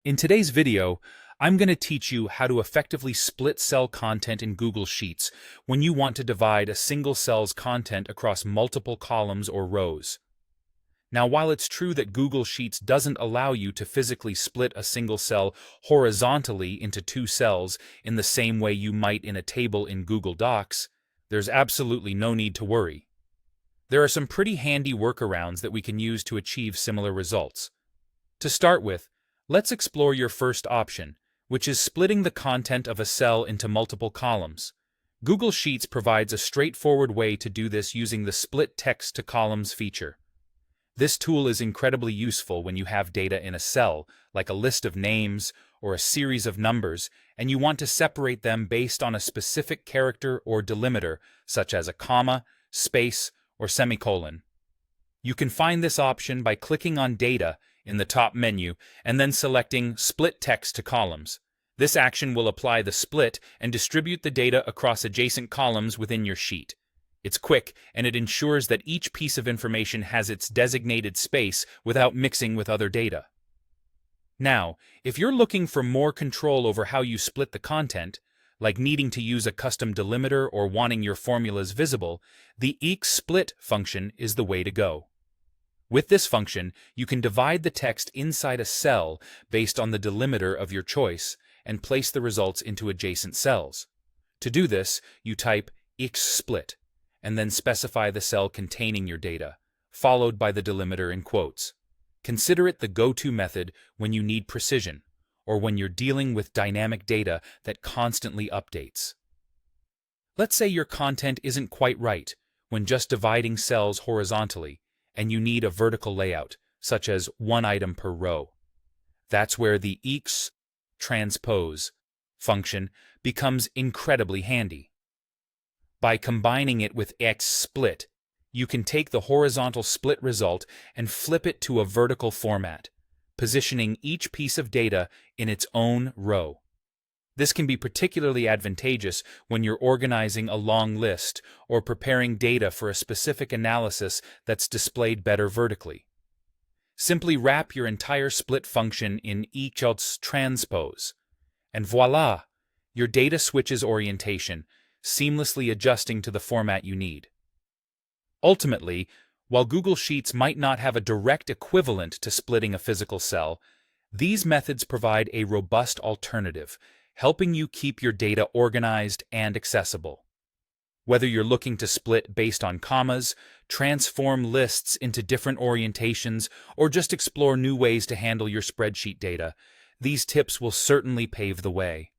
In today's video, I'm going to teach you how to effectively split cell content in Google Sheets when you want to divide a single cell's content across multiple columns or rows. Now, while it's true that Google Sheets doesn't allow you to physically split a single cell horizontally into two cells in the same way you might in a table in Google Docs, there's absolutely no need to worry. There are some pretty handy workarounds that we can use to achieve similar results. To start with, let's explore your first option, which is splitting the content of a cell into multiple columns. Google Sheets provides a straightforward way to do this using the Split Text to Columns feature. This tool is incredibly useful when you have data in a cell, like a list of names or a series of numbers, and you want to separate them based on a specific character or delimiter, such as a comma, space, or semicolon. You can find this option by clicking on Data in the top menu and then selecting Split Text to Columns. This action will apply the split and distribute the data across adjacent columns within your sheet. It's quick, and it ensures that each piece of information has its designated space without mixing with other data. Now, if you're looking for more control over how you split the content, like needing to use a custom delimiter or wanting your formulas visible, the split function is the way to go. With this function, you can divide the text inside a cell based on the delimiter of your choice and place the results into adjacent cells. To do this, you type split and then specify the cell containing your data, followed by the delimiter in quotes. Consider it the go-to method when you need precision or when you're dealing with dynamic data that constantly updates. Let's say your content isn't quite right when just dividing cells horizontally, and you need a vertical layout, such as one item per row. That's where the transpose function becomes incredibly handy. By combining it with split, you can take the horizontal split result and flip it to a vertical format, positioning each piece of data in its own row. This can be particularly advantageous when you're organizing a long list or preparing data for a specific analysis that's displayed better vertically. Simply wrap your entire split function in transpose, and voila! Your data switches orientation, seamlessly adjusting to the format you need. Ultimately, while Google Sheets might not have a direct equivalent to splitting a physical cell, these methods provide a robust alternative, helping you keep your data organized and accessible. Whether you're looking to split based on commas, transform lists into different orientations, or just explore new ways to handle your spreadsheet data, these tips will certainly pave the way.